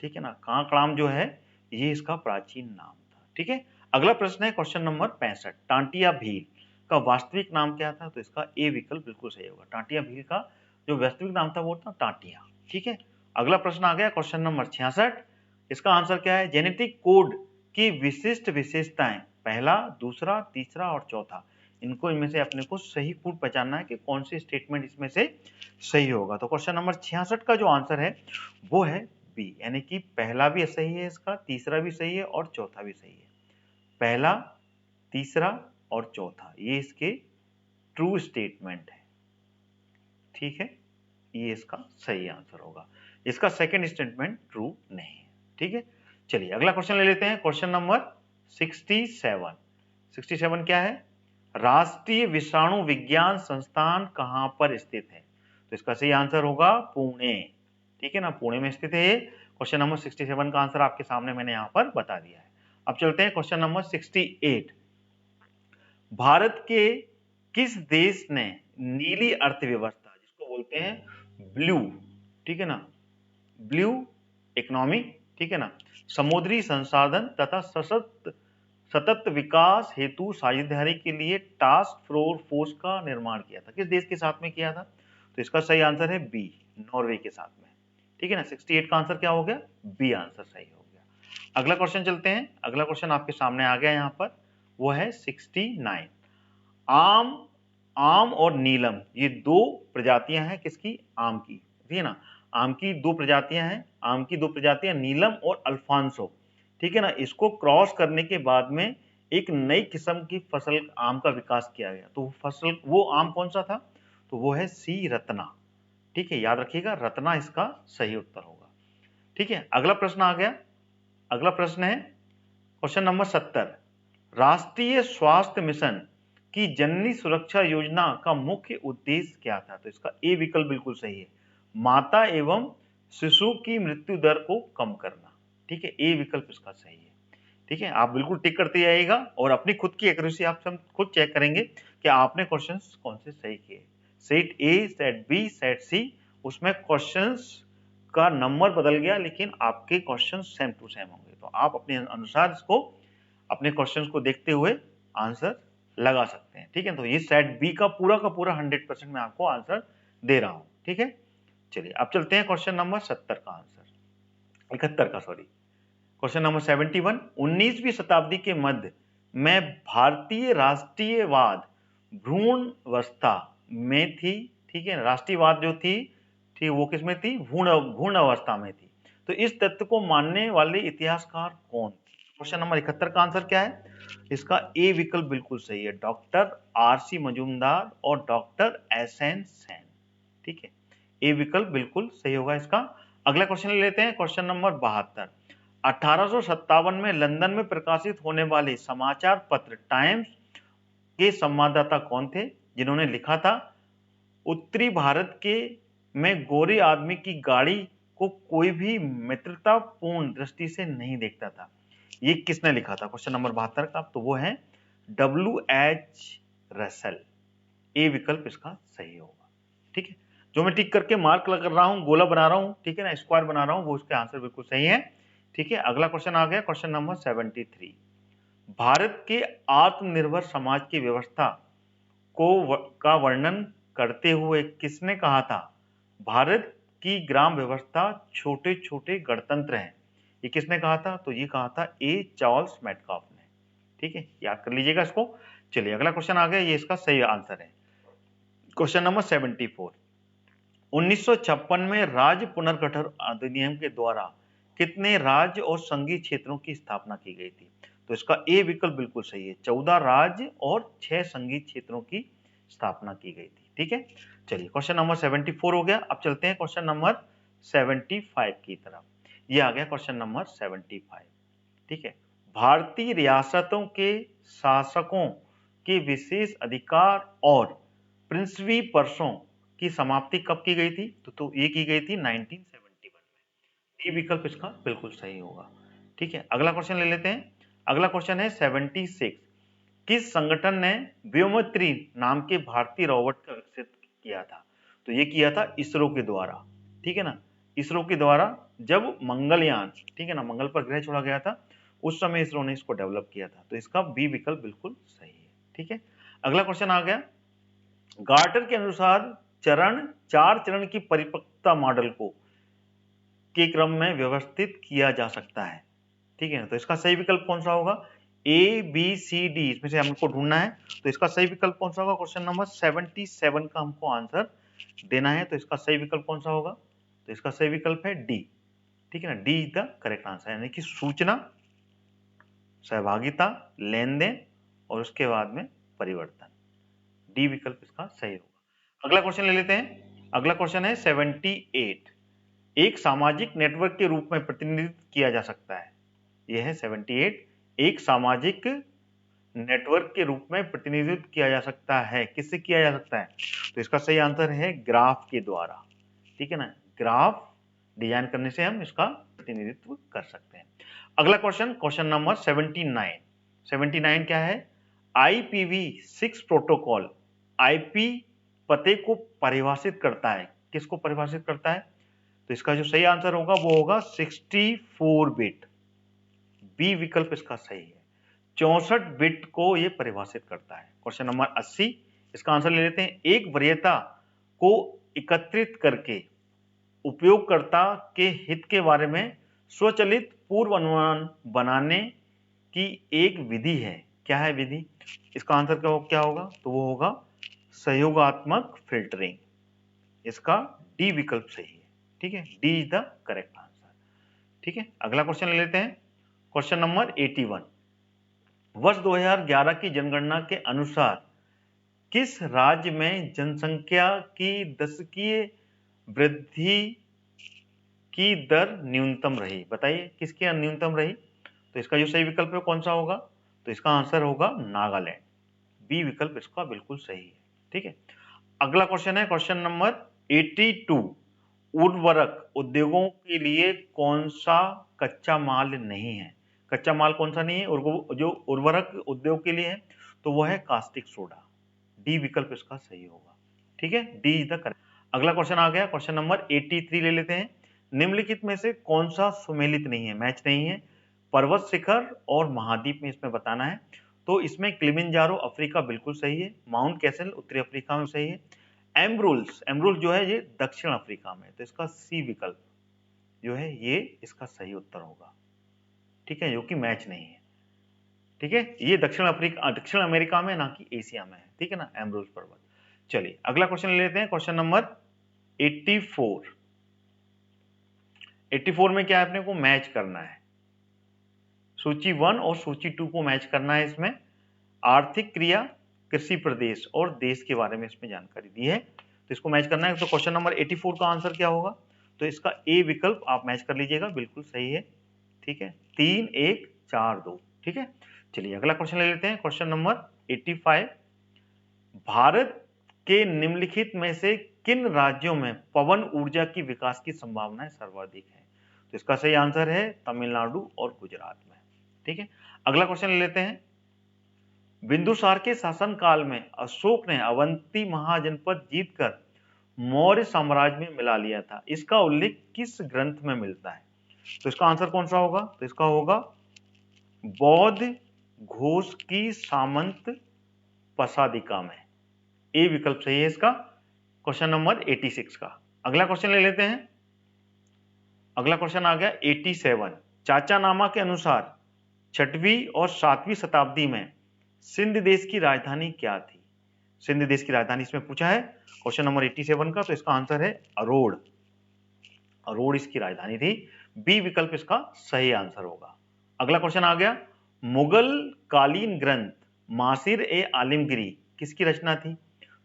ठीक है ना, कांकड़ाम जो है ये इसका प्राचीन नाम था, ठीक है। अगला प्रश्न है क्वेश्चन नंबर 65, टांटिया भील का वास्तविक नाम क्या था? तो इसका ए विकल्प बिल्कुल सही होगा। टांटिया भील का जो वास्तविक नाम था वो था टांटिया, ठीक है। अगला प्रश्न आ गया क्वेश्चन नंबर 66, इसका आंसर क्या है? जेनेटिक कोड की विशिष्ट विशेषताएं, पहला, दूसरा, तीसरा और चौथा, इनको इनमें से अपने को सही कोड पहचानना है कि कौन सी स्टेटमेंट इसमें से सही होगा। तो क्वेश्चन नंबर 66 का जो आंसर है वो है बी, यानी कि पहला भी सही है इसका, तीसरा भी सही है और चौथा भी सही है। पहला, तीसरा और चौथा ये इसके ट्रू स्टेटमेंट है, ठीक है, ये इसका सही आंसर होगा। इसका सेकंड स्टेटमेंट ट्रू नहीं है, ठीक है। चलिए अगला क्वेश्चन ले लेते हैं, क्वेश्चन नंबर 67। 67 क्या है? राष्ट्रीय विषाणु विज्ञान संस्थान कहां पर स्थित है? तो इसका सही आंसर होगा पुणे, ठीक है ना, पुणे में स्थित है। क्वेश्चन नंबर 67 का आंसर आपके सामने मैंने यहां पर बता दिया है। अब चलते हैं क्वेश्चन नंबर 68, भारत के किस देश ने नीली अर्थव्यवस्था, जिसको बोलते हैं ब्लू, ठीक है ना, ब्लू इकोनॉमी, ठीक है ना, समुद्री संसाधन तथा सतत विकास हेतु साझेदारी के लिए टास्क फोर्स का निर्माण किया था? किस देश के साथ में किया था? तो इसका सही आंसर है बी, नॉर्वे के साथ में, ठीक है ना। 68 का आंसर क्या हो गया? बी आंसर सही हो गया। अगला क्वेश्चन चलते हैं, अगला क्वेश्चन आपके सामने आ गया यहाँ पर, वो है 69, आम आम और नीलम ये दो प्रजातियां हैं किसकी? आम की, ठीक है ना, आम की दो प्रजातियां हैं, आम की दो प्रजातियां नीलम और अल्फांसो, ठीक है ना, इसको क्रॉस करने के बाद में एक नई किस्म की फसल आम का विकास किया गया। तो फसल, वो आम कौन सा था? तो वो है सी रत्ना, ठीक है, याद रखिएगा, रत्ना इसका सही उत्तर होगा, ठीक है। अगला प्रश्न आ गया, अगला प्रश्न है क्वेश्चन नंबर 70, राष्ट्रीय स्वास्थ्य मिशन की जननी सुरक्षा योजना का मुख्य उद्देश्य क्या था? तो इसका ए विकल्प बिल्कुल सही है, माता एवं शिशु की मृत्यु दर को कम करना, ठीक है, ए विकल्प इसका सही है, ठीक है। आप बिल्कुल टिक करते जाइएगा और अपनी खुद की एक्यूरेसी आप सब खुद चेक करेंगे कि आपने क्वेश्चंस कौन से सही किए। Set A, set B, set C, उसमें क्वेश्चंस का नंबर बदल गया लेकिन आपके क्वेश्चन सेम टू सेम होंगे, तो आप अपने अनुसार इसको, अपने क्वेश्चंस को देखते हुए आंसर लगा सकते हैं, ठीक है। तो ये सेट बी का पूरा 100% मैं आपको आंसर दे रहा हूं, ठीक है। चलिए अब चलते हैं क्वेश्चन नंबर 70 का आंसर, 71 का, सॉरी, क्वेश्चन नंबर 71, 19वीं शताब्दी के मध्य में भारतीय राष्ट्रीयवाद भ्रूण अवस्था में थी, ठीक है, राष्ट्रीयवाद जो थी, ठीक, वो किसमें थी? भ्रूण अवस्था में थी। तो इस तथ्य को मानने वाले इतिहासकार कौन थे? क्वेश्चन नंबर 71 का आंसर क्या है? इसका ए विकल्प बिल्कुल सही है, डॉक्टर आर.सी. मजूमदार और डॉक्टर एस.एन. सेन, ठीक है, ए विकल्प बिल्कुल सही होगा इसका। अगला क्वेश्चन ले लेते हैं, क्वेश्चन नंबर 72, 1857 में लंदन में प्रकाशित होने वाले समाचार पत्र टाइम्स के संवाददाता कौन थे, जिन्होंने लिखा था उत्तरी भारत के में गोरे आदमी की गाड़ी को कोई भी मित्रतापूर्ण दृष्टि से नहीं देखता था? ये किसने लिखा था क्वेश्चन नंबर 72 का? तो वो है W.H. रसेल, ए विकल्प इसका सही होगा, ठीक है। जो मैं टिक करके मार्क कर रहा हूं, गोला बना रहा हूं, ठीक है ना, स्क्वायर बना रहा हूं, वो उसके आंसर बिल्कुल सही है, ठीक है। अगला क्वेश्चन आ गया, क्वेश्चन नंबर 73, भारत के आत्मनिर्भर समाज की व्यवस्था का वर्णन करते हुए किसने कहा था भारत की ग्राम व्यवस्था छोटे छोटे गणतंत्र हैं? ये किसने कहा था? तो ये कहा था ए चार्ल्स मेटकाफ ने, ठीक है, याद कर लीजिएगा इसको। चलिए अगला क्वेश्चन आ गया, ये इसका सही आंसर है, क्वेश्चन नंबर 74, 1956 में राज्य पुनर्गठन अधिनियम के द्वारा कितने राज्य और संघीय क्षेत्रों की स्थापना की गई थी? तो इसका ए विकल्प बिल्कुल सही है, 14 राज्य और 6 संघीय क्षेत्रों की स्थापना की गई थी, ठीक है। चलिए क्वेश्चन नंबर 74 हो गया। अब चलते हैं क्वेश्चन नंबर 75 की तरफ। ये आ गया क्वेश्चन नंबर 75, ठीक है। भारतीय रियासतों के शासकों के विशेष अधिकार और प्रिंसवी पर्सों की समाप्ति कब की गई थी? तो ये की गई थी 1971 में। डी विकल्प इसका बिल्कुल सही होगा। ठीक है, अगला क्वेश्चन ले लेते हैं। अगला क्वेश्चन है 76। किस संगठन ने व्योमित्री नाम के भारतीय रोबोट का विकसित किया था? तो ये किया था इसरो के द्वारा। ठीक है ना, इसरो के द्वारा जब मंगलयान, ठीक है ना, मंगल पर ग्रह छोड़ा गया था, उस समय इसरो ने इसको डेवलप किया था। तो इसका बी विकल्प बिल्कुल सही है। ठीक है, अगला क्वेश्चन आ गया। गार्टर के अनुसार चार चरण की परिपक्वता मॉडल को के क्रम में व्यवस्थित किया जा सकता है। ठीक है, तो इसका सही विकल्प कौन सा होगा? ए बी सी डी, इसमें से हमको ढूंढना है। तो इसका सही विकल्प कौन सा होगा? क्वेश्चन नंबर 77 का हमको आंसर देना है। तो इसका सही विकल्प कौन सा होगा? तो इसका सही विकल्प है डी। ठीक है ना, D is the correct answer, यानी कि सूचना, सहभागिता, लेन देन और उसके बाद में परिवर्तन। डी विकल्प इसका सही होगा। अगला क्वेश्चन ले लेते हैं। अगला क्वेश्चन है 78। एक सामाजिक नेटवर्क के रूप में प्रतिनिधित्व किया जा सकता है। यह है 78। एक सामाजिक नेटवर्क के रूप में प्रतिनिधित्व किया जा सकता है। किससे किया जा सकता है? तो इसका सही आंसर है ग्राफ के द्वारा। ठीक है ना, ग्राफ डिजाइन करने से हम इसका प्रतिनिधित्व कर सकते हैं। अगला क्वेश्चन, क्वेश्चन नंबर 79। 79 क्या है? IPv6 प्रोटोकॉल आईपी पते को परिभाषित करता है। किसको परिभाषित करता है? तो इसका जो सही आंसर होगा वो होगा 64 बिट। बी विकल्प इसका सही है। 64 बिट को यह परिभाषित करता है। क्वेश्चन नंबर 80, इसका आंसर ले लेते हैं। एक वरीयता को एकत्रित करके उपयोगकर्ता के हित के बारे में स्वचालित पूर्व अनुमान बनाने की एक विधि है। क्या है विधि? इसका आंसर क्या होगा? तो वो होगा सहयोगात्मक फिल्टरिंग। इसका डी विकल्प सही है। ठीक है, D is the correct answer. ठीक है, अगला क्वेश्चन ले लेते हैं। Question number 81। वर्ष 2011 की जनगणना के अनुसार किस राज्य में जनसंख्या की दशकीय वृद्धि की दर न्यूनतम रही? बताइए किसकी न्यूनतम रही? तो इसका जो सही विकल्प है कौन सा होगा? तो इसका आंसर होगा नागालैंड। बी विकल्प इसका बिल्कुल सही है। ठीक है, अगला क्वेश्चन है क्वेश्चन नंबर 82। उर्वरक उद्योगों के लिए कौन सा कच्चा माल नहीं है? कच्चा माल कौन सा नहीं है जो उर्वरक उद्योग के लिए है? तो वो है कास्टिक सोडा। डी विकल्प इसका सही होगा। ठीक है, डी इज द करेक्ट। अगला क्वेश्चन आ गया, क्वेश्चन नंबर 83 ले लेते हैं। निम्नलिखित में से कौन सा सुमेलित नहीं है, मैच नहीं है? पर्वत शिखर और महाद्वीप में इसमें बताना है। तो इसमें किलिमंजारो अफ्रीका बिल्कुल सही है। माउंट कैसल उत्तरी अफ्रीका में सही है। एम्ब्रुल्स जो है ये दक्षिण अफ्रीका में। तो इसका सी विकल्प जो है ये इसका सही उत्तर होगा। ठीक है, जो कि मैच नहीं है। ठीक है, ये दक्षिण अमेरिका में, ना कि एशिया में है। ठीक है ना, एम्ब्रोस पर्वत। चलिए अगला क्वेश्चन ले लेते हैं, क्वेश्चन नंबर 84। 84 में क्या है? अपने को मैच करना है। सूची 1 और सूची 2 को मैच करना है। इसमें आर्थिक क्रिया, कृषि प्रदेश और देश के बारे में इसमें जानकारी दी है, तो इसको मैच करना है। तो क्वेश्चन नंबर 84 का आंसर क्या होगा? तो इसका ए विकल्प आप मैच कर लीजिएगा, बिल्कुल सही है। ठीक है, 3 1 4 2। ठीक है, चलिए अगला क्वेश्चन ले लेते हैं, क्वेश्चन नंबर 85। भारत के निम्नलिखित में से किन राज्यों में पवन ऊर्जा की विकास की संभावनाएं सर्वाधिक है? तो इसका सही आंसर है तमिलनाडु और गुजरात में। ठीक है, अगला क्वेश्चन ले लेते हैं। बिंदुसार के शासनकाल में अशोक ने अवंती महाजनपद जीतकर मौर्य साम्राज्य में मिला लिया था। इसका उल्लेख किस ग्रंथ में मिलता है? तो इसका आंसर कौन सा होगा? तो इसका होगा बौद्ध घोष की सामंत पसादिका में। ए विकल्प सही है इसका, क्वेश्चन नंबर 86 का। अगला क्वेश्चन ले लेते हैं। अगला क्वेश्चन आ गया 87। चाचानामा के अनुसार 6वीं और 7वीं शताब्दी में सिंध देश की राजधानी क्या थी? सिंध देश की राजधानी इसमें पूछा है क्वेश्चन नंबर 87 का। तो इसका आंसर है अरोड़। अरोड़ इसकी राजधानी थी। बी विकल्प इसका सही आंसर होगा। अगला क्वेश्चन आ गया, मुगल कालीन ग्रंथ मासिर ए आलमगिरी किसकी रचना थी?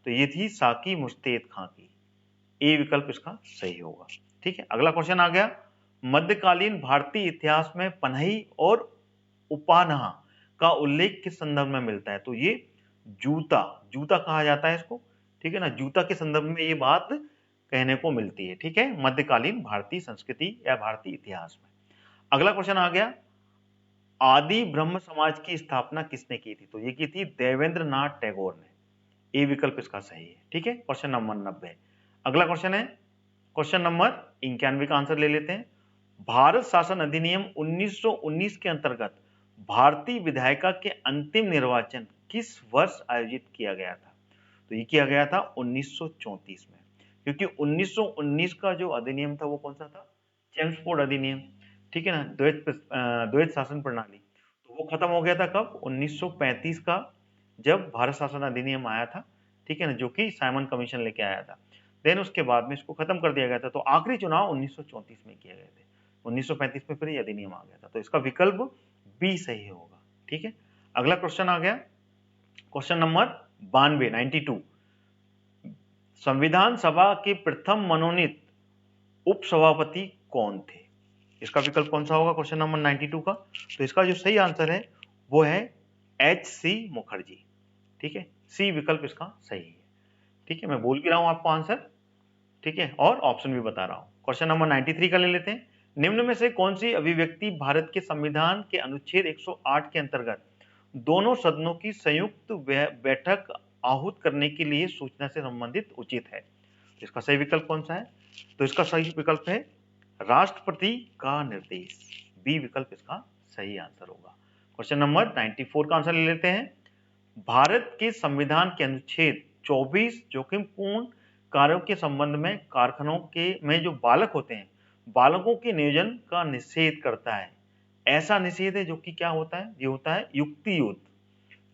तो ये थी साकी मुश्तेद खां की। ए विकल्प इसका सही होगा। ठीक है, अगला क्वेश्चन आ गया, मध्यकालीन भारतीय इतिहास में पनही और उपानहा का उल्लेख किस संदर्भ में मिलता है? तो ये जूता, जूता कहा जाता है इसको, ठीक है ना, जूता के संदर्भ में ये बात कहने को मिलती है, ठीक है, मध्यकालीन भारतीय संस्कृति या भारतीय इतिहास में। अगला क्वेश्चन आ गया, आदि ब्रह्म समाज की स्थापना किसने की थी? तो ये की थी देवेंद्र नाथ टैगोर ने। ए विकल्प इसका सही है, ठीक है। Question number 90। अगला क्वेश्चन है क्वेश्चन नंबर 91 का आंसर ले लेते हैं। भारत शासन अधिनियम 1919 के अंतर्गत भारतीय विधायिका के अंतिम निर्वाचन किस वर्ष आयोजित किया गया था? तो ये किया गया था 1934 में, क्योंकि 1919 का जो अधिनियम था वो कौन सा था? चेम्सफोर्ड अधिनियम, ठीक है ना, द्वैध शासन प्रणाली। तो वो खत्म हो गया था कब? 1935 का, जब भारत शासन अधिनियम आया था, ठीक है ना, जो कि साइमन कमीशन लेके आया था। देन उसके बाद में इसको खत्म कर दिया गया था। तो आखिरी चुनाव 1934 में किए गए थे, 1935 में फिर ये अधिनियम आ गया था। तो इसका विकल्प बी सही होगा, ठीक है। अगला क्वेश्चन आ गया क्वेश्चन नंबर 92, 92। संविधान सभा के प्रथम मनोनीत उपसभापति कौन थे? इसका विकल्प कौन सा होगा क्वेश्चन नंबर 92 का? तो इसका जो सही आंसर है वो है H.C. मुखर्जी, ठीक है, सी विकल्प इसका सही है, ठीक है। मैं बोल भी रहा हूं आपको आंसर, ठीक है, और ऑप्शन भी बता रहा हूं। क्वेश्चन नंबर 93 का ले लेते हैं। निम्न में से कौन सी अभिव्यक्ति भारत के संविधान के अनुच्छेद 108 के अंतर्गत दोनों सदनों की संयुक्त बैठक आहूत करने के लिए सूचना से संबंधित उचित है? इसका सही विकल्प कौन सा है? तो इसका सही विकल्प है राष्ट्रपति का निर्देश, बी विकल्प इसका सही आंसर होगा। क्वेश्चन नंबर 94 का आंसर ले लेते हैं। भारत के संविधान के अनुच्छेद 24 जोखिमपूर्ण कार्यों के संबंध में कारखानों के में जो बालक होते हैं, बालकों के नियोजन का निषेध करता है। ऐसा निषेध है जो कि क्या होता है? ये होता है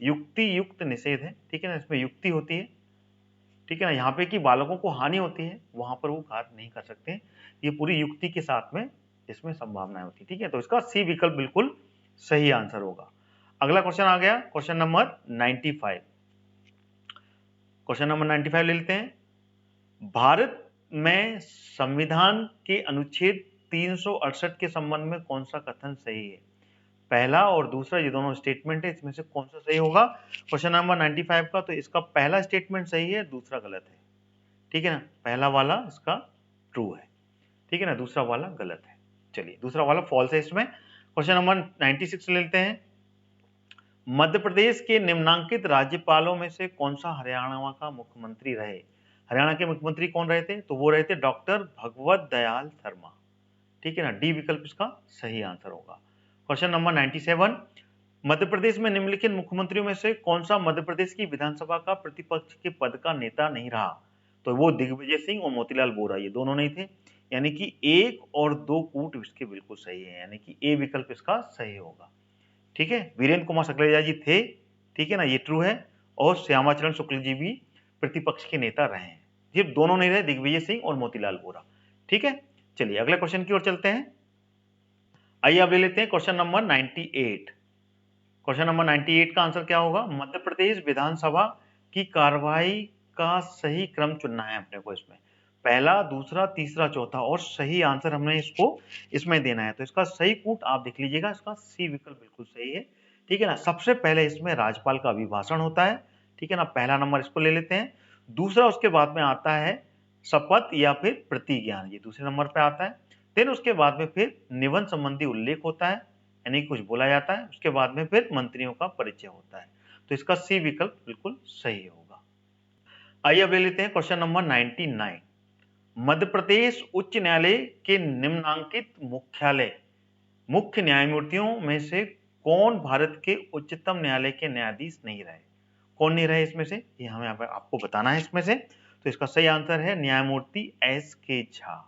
युक्ति युक्त निषेध है, ठीक है ना, इसमें युक्ति होती है, ठीक है ना, यहाँ पे कि बालकों को हानि होती है वहां पर वो घात नहीं कर सकते, ये पूरी युक्ति के साथ में इसमें संभावनाएं होती है, ठीक है। तो इसका सी विकल्प बिल्कुल सही आंसर होगा। अगला क्वेश्चन आ गया क्वेश्चन नंबर 95। क्वेश्चन नंबर 95 ले लेते हैं। भारत में संविधान के अनुच्छेद 368 के संबंध में कौन सा कथन सही है? पहला और दूसरा ये दोनों स्टेटमेंट है, इसमें से कौन सा सही होगा क्वेश्चन नंबर 95 का? तो इसका पहला स्टेटमेंट सही है, दूसरा गलत है, ठीक है ना, पहला वाला इसका ट्रू है, ठीक है ना, दूसरा वाला गलत है। चलिए दूसरा वाला फॉल्स है इसमें। क्वेश्चन नंबर 96 लेते हैं। मध्य प्रदेश के निम्नांकित राज्यपालों में से कौन सा हरियाणा का मुख्यमंत्री रहे? हरियाणा के मुख्यमंत्री कौन रहे थे? तो वो रहे थे डॉक्टर भगवत दयाल शर्मा, ठीक है ना, डी विकल्प इसका सही आंसर होगा। Question number 97। मध्य प्रदेश में निम्नलिखित मुख्यमंत्रियों में से कौन सा मध्य प्रदेश की विधानसभा का प्रतिपक्ष के पद का नेता नहीं रहा? तो वो दिग्विजय सिंह और मोतीलाल वोरा, ये दोनों नहीं थे, यानी कि 1 और 2 कूट इसके बिल्कुल सही है, यानी कि ए विकल्प इसका सही होगा, ठीक है। वीरेंद्र कुमार सकलेजा जी थे, ठीक है ना, ये ट्रू है, और श्यामाचरण शुक्ल जी भी प्रतिपक्ष के नेता रहे हैं, ये दोनों नहीं रहे, दिग्विजय सिंह और मोतीलाल वोरा, ठीक है। चलिए अगले क्वेश्चन की ओर चलते हैं। आइए अब ले लेते हैं क्वेश्चन नंबर 98। क्वेश्चन नंबर 98 का आंसर क्या होगा? मध्य प्रदेश विधानसभा की कार्रवाई का सही क्रम चुनना है अपने को इसमें, पहला, दूसरा, तीसरा, चौथा, और सही आंसर हमने इसको इसमें देना है। तो इसका सही कूट आप देख लीजिएगा, इसका सी विकल्प बिल्कुल सही है, ठीक है ना। सबसे पहले इसमें राज्यपाल का अभिभाषण होता है, ठीक है ना, पहला नंबर इसको ले लेते हैं। दूसरा उसके बाद में आता है शपथ या फिर प्रतिज्ञान, ये दूसरे नंबर पे आता है। फिर उसके बाद में फिर निबंध संबंधी उल्लेख होता है, यानी कुछ बोला जाता है, उसके बाद में फिर मंत्रियों का परिचय होता है। तो इसका सी विकल्प बिल्कुल सही होगा। आइए अब ले लेते हैं क्वेश्चन नंबर 99। मध्य प्रदेश उच्च न्यायालय के निम्नांकित मुख्य न्यायमूर्तियों में से कौन भारत के उच्चतम न्यायालय के न्यायाधीश नहीं रहे? कौन नहीं रहे इसमें से, ये हमें आपको बताना है इसमें से। तो इसका सही आंसर है न्यायमूर्ति S.K. झा,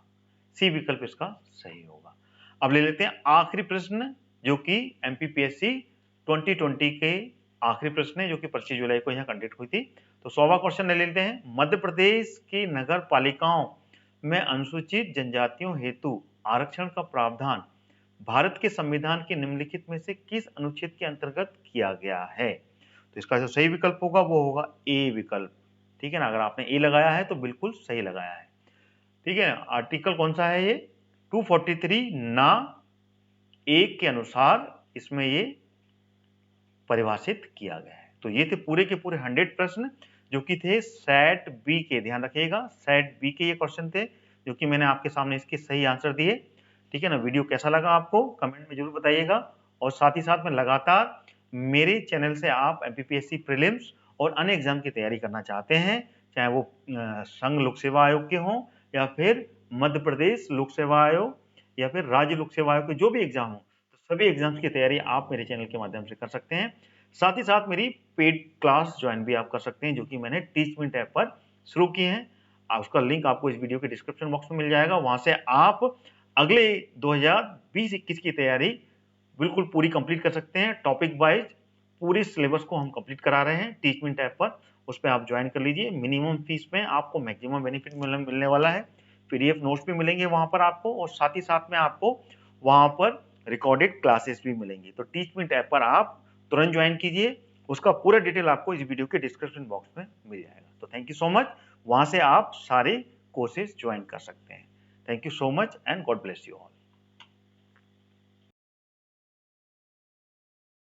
सी विकल्प इसका सही होगा। अब ले लेते हैं आखिरी प्रश्न, जो कि MPPSC 2020 के आखिरी प्रश्न है, जो कि 25 जुलाई को यहाँ कंडक्ट हुई थी। तो 100वां क्वेश्चन ले लेते हैं। मध्य प्रदेश की नगर पालिकाओं में अनुसूचित जनजातियों हेतु आरक्षण का प्रावधान भारत के संविधान के निम्नलिखित में से किस अनुच्छेद के अंतर्गत किया गया है? तो इसका जो सही विकल्प होगा वो होगा ए विकल्प, ठीक है ना। अगर आपने ए लगाया है तो बिल्कुल सही लगाया है, ठीक है। आर्टिकल कौन सा है ये? 243 ना 1 के अनुसार इसमें ये परिभाषित किया गया है, तो ये थे पूरे के पूरे 100 प्रश्न जो कि थे सेट बी के, ध्यान रखिएगा सेट बी के ये क्वेश्चन थे जो कि मैंने आपके सामने इसके सही आंसर दिए। ठीक है ना, वीडियो कैसा लगा आपको कमेंट में जरूर बताइएगा, और साथ ही साथ में लगातार मेरे चैनल से आप एमपीपीएससी प्रीलिम्स और अन्य एग्जाम की तैयारी करना चाहते हैं, चाहे वो संघ लोक सेवा आयोग के हों या फिर मध्य प्रदेश लोक सेवा आयोग या फिर राज्य लोक सेवा आयोग के जो भी एग्जाम हो, तो सभी एग्जाम्स की तैयारी आप मेरे चैनल के माध्यम से कर सकते हैं। साथ ही साथ मेरी पेड क्लास ज्वाइन भी आप कर सकते हैं जो कि मैंने टीचमेंट ऐप पर शुरू की है। उसका लिंक आपको इस वीडियो के डिस्क्रिप्शन बॉक्स में मिल जाएगा, वहां से आप अगले 2020-21 की तैयारी बिल्कुल पूरी कंप्लीट कर सकते हैं। टॉपिक वाइज पूरे सिलेबस को हम कंप्लीट करा रहे हैं टीचमेंट ऐप पर, उस पर आप ज्वाइन कर लीजिए। मिनिमम फीस में आपको मैक्सिमम बेनिफिट मिलने वाला है, पीडीएफ नोट्स भी मिलेंगे वहां पर आपको, और साथ ही साथ में आपको वहां पर रिकॉर्डेड क्लासेस भी मिलेंगी। तो टीचमेंट ऐप पर आप तुरंत ज्वाइन कीजिए, उसका पूरा डिटेल आपको इस वीडियो के डिस्क्रिप्शन बॉक्स में मिल जाएगा। तो थैंक यू सो मच, वहां से आप सारे कोर्सेज ज्वाइन कर सकते हैं। Thank you so much and God bless you all.